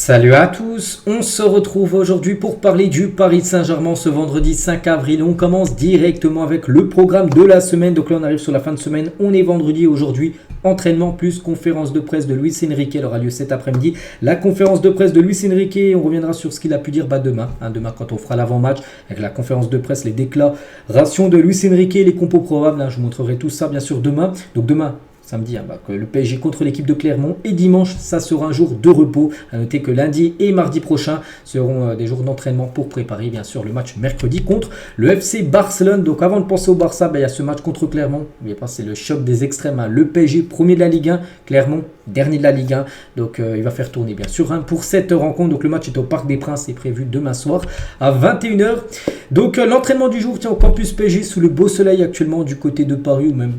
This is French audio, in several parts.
Salut à tous, on se retrouve aujourd'hui pour parler du Paris Saint-Germain ce vendredi 5 avril. On commence directement avec le programme de la semaine. Donc là on arrive sur la fin de semaine, on est vendredi aujourd'hui. Entraînement plus conférence de presse de Luis Enrique, elle aura lieu cet après-midi. La conférence de presse de Luis Enrique, on reviendra sur ce qu'il a pu dire demain. Demain quand on fera l'avant-match avec la conférence de presse, les déclarations de Luis Enrique, les compos probables. Je vous montrerai tout ça bien sûr demain. Donc demain, samedi, que le PSG contre l'équipe de Clermont et dimanche, ça sera un jour de repos. À noter que lundi et mardi prochain seront des jours d'entraînement pour préparer bien sûr le match mercredi contre le FC Barcelone. Donc avant de penser au Barça, il y a ce match contre Clermont. N'oubliez pas, c'est le choc des extrêmes. Le PSG premier de la Ligue 1, Clermont dernier de la Ligue 1. Donc il va faire tourner bien sûr pour cette rencontre. Donc le match est au Parc des Princes, c'est prévu demain soir à 21h. Donc l'entraînement du jour tient au campus PSG sous le beau soleil actuellement du côté de Paris ou même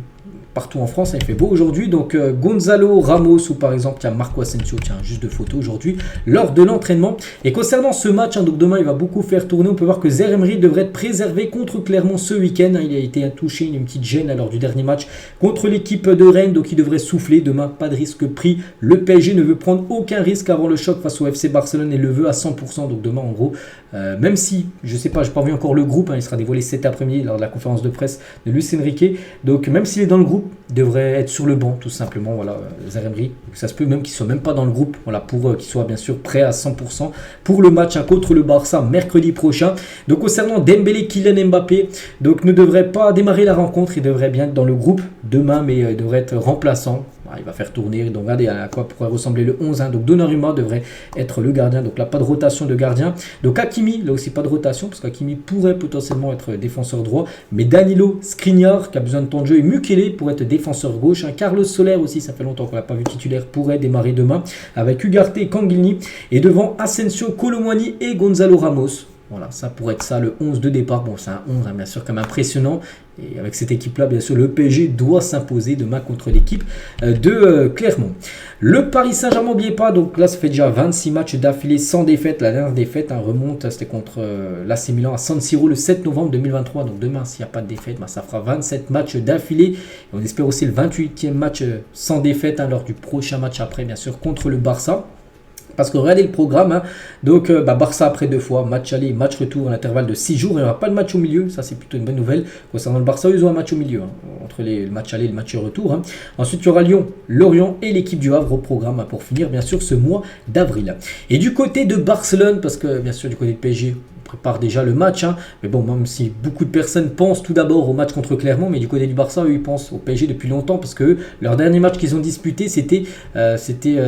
partout en France, il fait beau aujourd'hui. Donc Gonzalo Ramos ou par exemple Marco Asensio, juste de photos aujourd'hui lors de l'entraînement. Et concernant ce match, donc demain il va beaucoup faire tourner. On peut voir que Zaïre Emery devrait être préservé contre Clermont ce week-end. Il a été touché une petite gêne lors du dernier match contre l'équipe de Rennes, donc il devrait souffler. Demain, pas de risque pris. Le PSG ne veut prendre aucun risque avant le choc face au FC Barcelone et le veut à 100%. Donc demain en gros, même si je sais pas, j'ai pas vu encore le groupe, il sera dévoilé cet après-midi lors de la conférence de presse de Luis Enrique. Donc même s'il est dans le groupe, devrait être sur le banc tout simplement. Voilà, Zaïre Emery, ça se peut même qu'il soit même pas dans le groupe, voilà, pour qu'il soit bien sûr prêt à 100% pour le match contre le Barça mercredi prochain. Donc concernant Dembélé, Kylian Mbappé, donc ne devrait pas démarrer la rencontre, il devrait bien être dans le groupe demain, mais il devrait être remplaçant. Il va faire tourner, donc regardez à quoi pourrait ressembler le 11. Donc Donnarumma devrait être le gardien, donc là pas de rotation de gardien. Donc Hakimi, là aussi pas de rotation, parce qu'Hakimi pourrait potentiellement être défenseur droit. Mais Danilo, Skriniar, qui a besoin de temps de jeu, et Mukele pour être défenseur gauche. Carlos Soler aussi, ça fait longtemps qu'on l'a pas vu titulaire, pourrait démarrer demain. Avec Ugarte et Kangini. Et devant Asensio, Kolo Muani et Gonzalo Ramos. Voilà, ça pourrait être ça, le 11 de départ. Bon, c'est un 11, bien sûr, comme impressionnant. Et avec cette équipe-là, bien sûr, le PSG doit s'imposer demain contre l'équipe de Clermont. Le Paris Saint-Germain, n'oubliez pas, donc là, ça fait déjà 26 matchs d'affilée sans défaite. La dernière défaite remonte, c'était contre l'AC Milan à San Siro le 7 novembre 2023. Donc demain, s'il n'y a pas de défaite, ça fera 27 matchs d'affilée. Et on espère aussi le 28e match sans défaite lors du prochain match après, bien sûr, contre le Barça. Parce que regardez le programme, donc Barça après 2 fois, match aller, match retour, à l'intervalle de 6 jours, il n'y aura pas de match au milieu, ça c'est plutôt une bonne nouvelle. Concernant le Barça, ils ont un match au milieu, entre le match aller et le match retour. Ensuite il y aura Lyon, Lorient et l'équipe du Havre au programme pour finir bien sûr ce mois d'avril. Et du côté de Barcelone, parce que bien sûr du côté de PSG, prépare déjà le match, mais bon, même si beaucoup de personnes pensent tout d'abord au match contre Clermont, mais du côté du Barça, eux, ils pensent au PSG depuis longtemps, parce que leur dernier match qu'ils ont disputé, c'était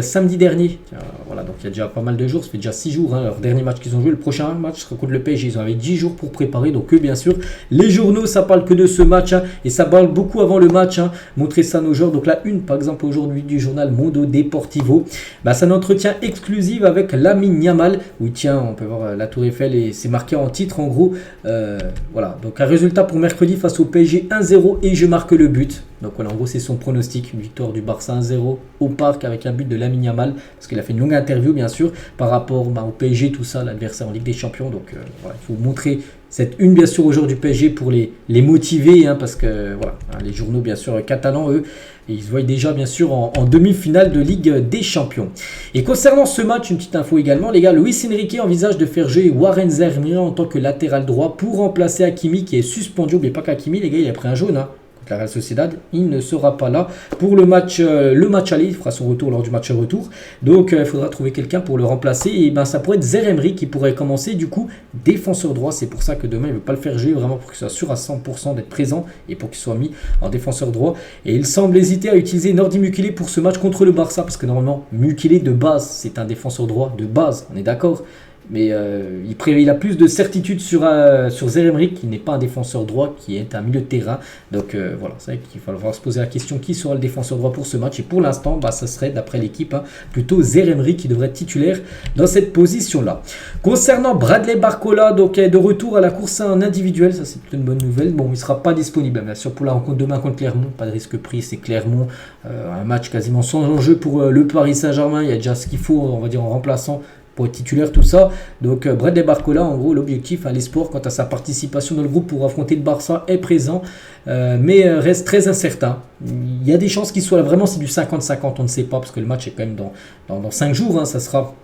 samedi dernier. Voilà, donc il y a déjà pas mal de jours, ça fait déjà 6 jours, leur dernier match qu'ils ont joué. Le prochain match sera contre le PSG, ils ont avait 10 jours pour préparer, donc eux, bien sûr, les journaux, ça parle que de ce match, et ça parle beaucoup avant le match, montrer ça à nos joueurs. Donc la une, par exemple, aujourd'hui du journal Mundo Deportivo, c'est un entretien exclusif avec Lamine Yamal, où il tient, on peut voir la Tour Eiffel et c'est marqué en titre en gros, voilà, donc un résultat pour mercredi face au PSG 1-0 et je marque le but. Donc voilà, en gros c'est son pronostic, une victoire du Barça 1-0 au parc avec un but de Lamine Yamal, parce qu'il a fait une longue interview bien sûr par rapport au PSG, tout ça, l'adversaire en Ligue des Champions. Donc voilà, il faut montrer cette une bien sûr aux joueurs du PSG pour les motiver, parce que voilà, les journaux bien sûr catalans, eux, ils se voient déjà bien sûr en demi-finale de Ligue des Champions. Et concernant ce match, une petite info également, les gars, Luis Enrique envisage de faire jouer Warren Zaïre Emery en tant que latéral droit pour remplacer Hakimi qui est suspendu. N'oubliez pas qu'Hakimi, les gars, il a pris un jaune, la Real Sociedad, il ne sera pas là pour le match aller, il fera son retour lors du match retour, donc il faudra trouver quelqu'un pour le remplacer, et ça pourrait être Zaïre Emery qui pourrait commencer du coup défenseur droit. C'est pour ça que demain il ne veut pas le faire jouer, vraiment pour qu'il soit sûr à 100% d'être présent et pour qu'il soit mis en défenseur droit. Et il semble hésiter à utiliser Nordi Mukele pour ce match contre le Barça, parce que normalement Mukele de base c'est un défenseur droit de base, on est d'accord. Mais il a plus de certitude sur Zaïre Emery, qui n'est pas un défenseur droit, qui est un milieu de terrain. Donc voilà, c'est vrai qu'il va falloir se poser la question qui sera le défenseur droit pour ce match. Et pour l'instant, ça serait, d'après l'équipe, plutôt Zaïre Emery qui devrait être titulaire dans cette position-là. Concernant Bradley Barcola, donc de retour à la course en individuel, ça c'est plutôt une bonne nouvelle. Bon, il ne sera pas disponible, bien sûr, pour la rencontre demain contre Clermont. Pas de risque pris, c'est Clermont. Un match quasiment sans enjeu pour le Paris Saint-Germain. Il y a déjà ce qu'il faut, on va dire, en remplaçant pour être titulaire, tout ça. Donc Bradley Barcola, en gros, l'objectif, l'espoir quant à sa participation dans le groupe pour affronter le Barça est présent, mais reste très incertain. Il y a des chances qu'il soit là, vraiment c'est du 50-50, on ne sait pas, parce que le match est quand même dans 5 jours, ça sera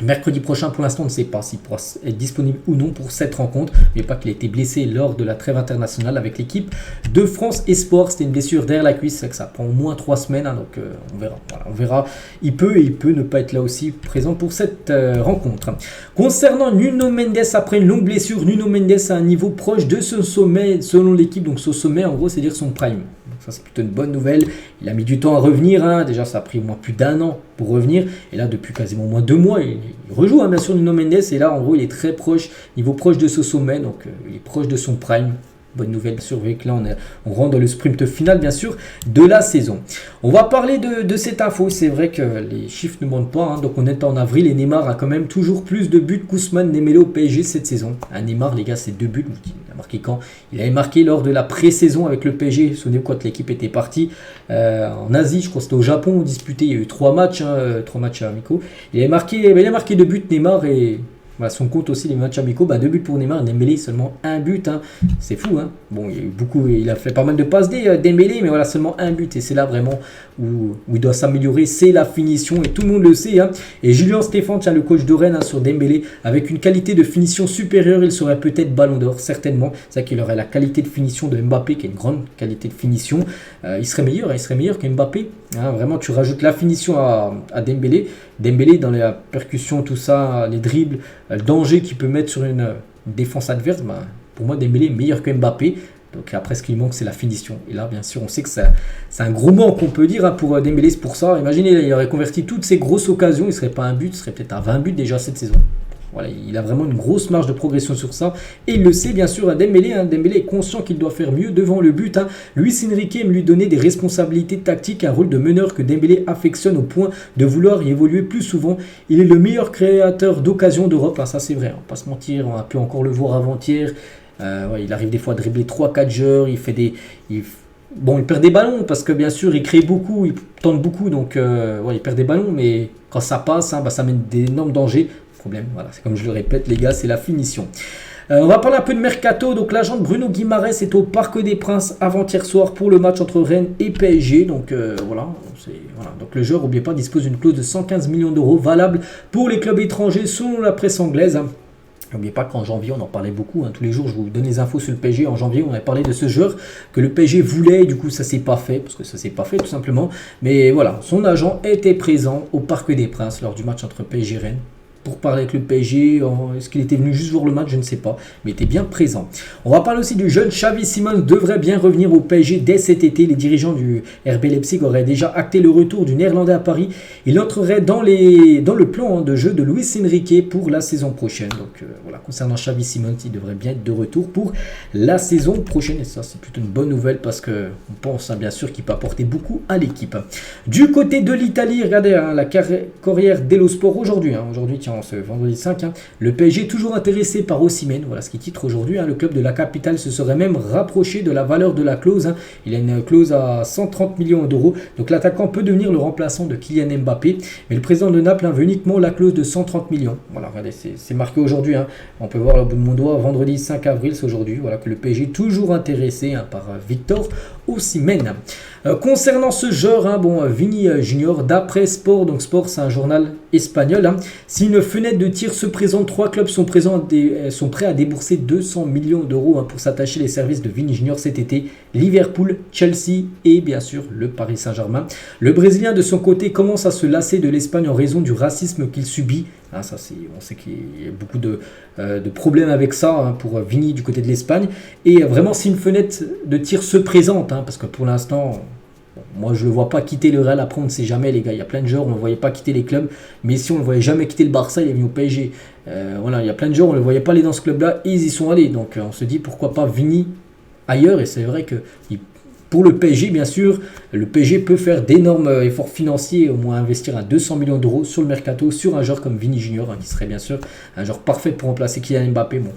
Mercredi prochain, pour l'instant, on ne sait pas s'il pourra être disponible ou non pour cette rencontre. N'oubliez pas qu'il a été blessé lors de la trêve internationale avec l'équipe de France Espoir. C'était une blessure derrière la cuisse, c'est que ça prend au moins 3 semaines, hein, donc on verra. Voilà, on verra. Il peut ne pas être là aussi présent pour cette rencontre. Concernant Nuno Mendes, après une longue blessure, Nuno Mendes a un niveau proche de ce sommet selon l'équipe. Donc ce sommet, en gros, c'est dire son prime. Ça, c'est plutôt une bonne nouvelle. Il a mis du temps à revenir. Hein. Déjà, ça a pris au moins plus d'1 an pour revenir. Et là, depuis quasiment au moins 2 mois, il rejoue, hein, bien sûr, Nuno Mendes. Et là, en gros, il est très proche, niveau proche de ce sommet. Donc, il est proche de son prime. Bonne nouvelle, bien sûr, vu que là, on rentre dans le sprint final, bien sûr, de la saison. On va parler de cette info. C'est vrai que les chiffres ne mentent pas. Hein. Donc, on est en avril et Neymar a quand même toujours plus de buts qu'Ousmane Dembélé au PSG cette saison. Un Neymar, les gars, c'est 2 buts. Il a marqué quand? Il avait marqué lors de la pré-saison avec le PSG. Souvenez-vous, quand l'équipe était partie en Asie, je crois que c'était au Japon, on disputait. Il y a eu 3 matchs, 3 matchs amicaux. Il a marqué 2 buts, Neymar, et voilà, son compte aussi les matchs amicaux, 2 buts pour Neymar, Dembélé seulement 1 but, hein. C'est fou, hein. Bon, il a fait pas mal de passes Dembélé, mais voilà, seulement 1 but, et c'est là vraiment où il doit s'améliorer, c'est la finition, et tout le monde le sait, hein. Et Julien Stéphane, le coach de Rennes, hein, sur Dembélé, avec une qualité de finition supérieure, il serait peut-être Ballon d'Or, certainement. C'est vrai qu'il aurait la qualité de finition de Mbappé, qui a une grande qualité de finition. Il serait meilleur que Mbappé, hein. Vraiment, tu rajoutes la finition à Dembélé. Dembélé dans la percussion, tout ça, les dribbles, le danger qu'il peut mettre sur une défense adverse, pour moi Dembélé est meilleur que Mbappé. Donc après, ce qui manque, c'est la finition. Et là, bien sûr, on sait que c'est un gros manque qu'on peut dire, hein, pour Dembélé. C'est pour ça, imaginez, il aurait converti toutes ces grosses occasions, il ne serait pas un but, il serait peut-être à 20 buts déjà cette saison. Voilà, il a vraiment une grosse marge de progression sur ça. Et il le sait, bien sûr, Dembélé. Dembélé est conscient qu'il doit faire mieux devant le but. Luis Enrique aime lui donner des responsabilités tactiques, un rôle de meneur que Dembélé affectionne au point de vouloir y évoluer plus souvent. Il est le meilleur créateur d'occasions d'Europe. Ça, c'est vrai, on va pas se mentir. On a pu encore le voir avant-hier. Il arrive des fois à dribbler 3-4 joueurs. Il perd des ballons parce que, bien sûr, il crée beaucoup, il tente beaucoup. Donc, il perd des ballons. Mais quand ça passe, ça mène d'énormes dangers. Problème, voilà, c'est comme je le répète, les gars, c'est la finition. On va parler un peu de mercato. Donc l'agent de Bruno Guimaraes est au Parc des Princes avant-hier soir pour le match entre Rennes et PSG. Donc voilà. Donc le joueur, n'oubliez pas, dispose d'une clause de 115 millions d'euros valable pour les clubs étrangers selon la presse anglaise. N'oubliez pas qu'en janvier, on en parlait beaucoup. Tous les jours, je vous donne les infos sur le PSG. En janvier, on avait parlé de ce joueur que le PSG voulait. Du coup, ça ne s'est pas fait. Parce que ça ne s'est pas fait, tout simplement. Mais voilà, son agent était présent au Parc des Princes lors du match entre PSG et Rennes. Pour parler avec le PSG, est-ce qu'il était venu juste voir le match, je ne sais pas, mais il était bien présent. On va parler aussi du jeune Xavi Simons, devrait bien revenir au PSG dès cet été. Les dirigeants du RB Leipzig auraient déjà acté le retour du Néerlandais à Paris. Il entrerait dans le plan de jeu de Luis Enrique pour la saison prochaine. Donc voilà, concernant Xavi Simons, il devrait bien être de retour pour la saison prochaine. Et ça, c'est plutôt une bonne nouvelle parce qu'on pense bien sûr qu'il peut apporter beaucoup à l'équipe. Du côté de l'Italie, regardez la Corriere dello Sport aujourd'hui. Aujourd'hui, tiens, ce vendredi 5, le PSG est toujours intéressé par Osimhen, voilà ce qui titre aujourd'hui. Le club de la capitale se serait même rapproché de la valeur de la clause. Il a une clause à 130 millions d'euros, donc l'attaquant peut devenir le remplaçant de Kylian Mbappé, mais le président de Naples veut uniquement la clause de 130 millions. Voilà, regardez, c'est marqué aujourd'hui. On peut voir au bout de mon doigt, vendredi 5 avril, c'est aujourd'hui, voilà, que le PSG est toujours intéressé par Victor Osimhen. Concernant ce joueur, Vini Junior, d'après Sport, donc Sport c'est un journal espagnol, si une fenêtre de tir se présente, 3 clubs sont prêts à débourser 200 millions d'euros pour s'attacher les services de Vini Junior cet été. Liverpool, Chelsea et bien sûr le Paris Saint-Germain. Le Brésilien de son côté commence à se lasser de l'Espagne en raison du racisme qu'il subit. On sait qu'il y a beaucoup de problèmes avec ça pour Vini du côté de l'Espagne. Et vraiment, si une fenêtre de tir se présente, parce que pour l'instant, moi je ne le vois pas quitter le Real. Après, on ne sait jamais, les gars. Il y a plein de joueurs, on ne le voyait pas quitter les clubs. Mais si on ne le voyait jamais quitter le Barça, il est venu au PSG. Il y a plein de joueurs, on ne le voyait pas aller dans ce club-là et ils y sont allés. Donc on se dit pourquoi pas Vini ailleurs. Et c'est vrai que pour le PSG, bien sûr, le PSG peut faire d'énormes efforts financiers, au moins investir à 200 millions d'euros sur le mercato, sur un joueur comme Vini Junior, qui serait bien sûr un joueur parfait pour remplacer Kylian Mbappé. Bon,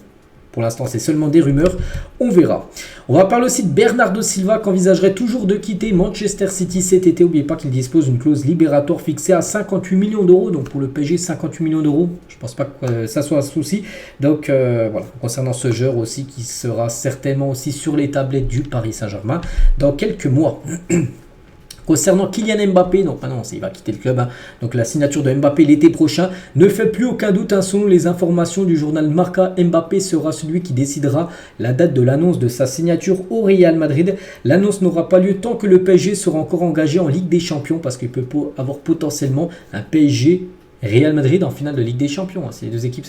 pour l'instant, c'est seulement des rumeurs, on verra. On va parler aussi de Bernardo Silva, qui envisagerait toujours de quitter Manchester City cet été. N'oubliez pas qu'il dispose d'une clause libératoire fixée à 58 millions d'euros. Donc pour le PSG, 58 millions d'euros, je ne pense pas que ça soit un souci. Donc voilà, concernant ce joueur aussi, qui sera certainement aussi sur les tablettes du Paris Saint-Germain dans quelques mois. Concernant Kylian Mbappé, donc maintenant il va quitter le club, hein. Donc la signature de Mbappé l'été prochain ne fait plus aucun doute, hein. Selon les informations du journal Marca, Mbappé sera celui qui décidera la date de l'annonce de sa signature au Real Madrid. L'annonce n'aura pas lieu tant que le PSG sera encore engagé en Ligue des Champions, parce qu'il peut avoir potentiellement un PSG Real Madrid en finale de Ligue des Champions. Ces deux équipes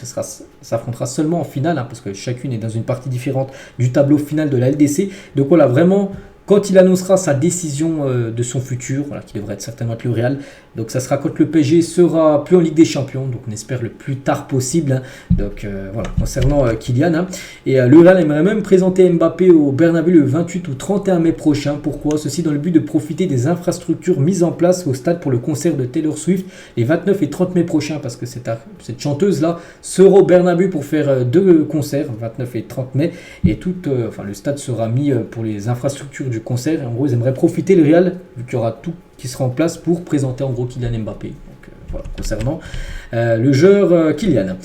s'affrontera seulement en finale, hein, parce que chacune est dans une partie différente du tableau final de la LDC. Donc voilà, vraiment, quand il annoncera sa décision de son futur, voilà, qui devrait être certainement le Real, donc ça sera quand le PSG sera plus en Ligue des Champions, donc on espère le plus tard possible, hein. Donc voilà, concernant Kylian, hein. Et le Real aimerait même présenter Mbappé au Bernabeu le 28 ou 31 mai prochain. Pourquoi? Ceci dans le but de profiter des infrastructures mises en place au stade pour le concert de Taylor Swift les 29 et 30 mai prochains, parce que cette chanteuse-là sera au Bernabeu pour faire deux concerts, 29 et 30 mai, et le stade sera mis pour les infrastructures du concert. Et en gros, ils aimeraient profiter, le Real, vu qu'il y aura tout qui sera en place pour présenter en gros Kylian Mbappé. Donc voilà, concernant le joueur Kylian.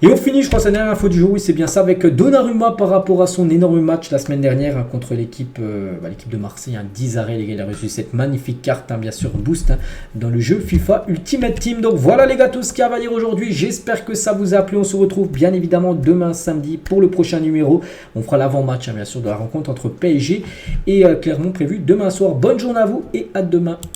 Et on finit, je crois, sa dernière info du jour, oui c'est bien ça, avec Donnarumma par rapport à son énorme match la semaine dernière, hein, contre l'équipe de Marseille, 10 arrêts, les gars, il a reçu cette magnifique carte, hein, bien sûr, boost, hein, dans le jeu FIFA Ultimate Team. Donc voilà les gars, tout ce qu'il y a à dire aujourd'hui, j'espère que ça vous a plu. On se retrouve bien évidemment demain samedi pour le prochain numéro. On fera l'avant-match, hein, bien sûr, de la rencontre entre PSG et Clermont prévu demain soir. Bonne journée à vous et à demain.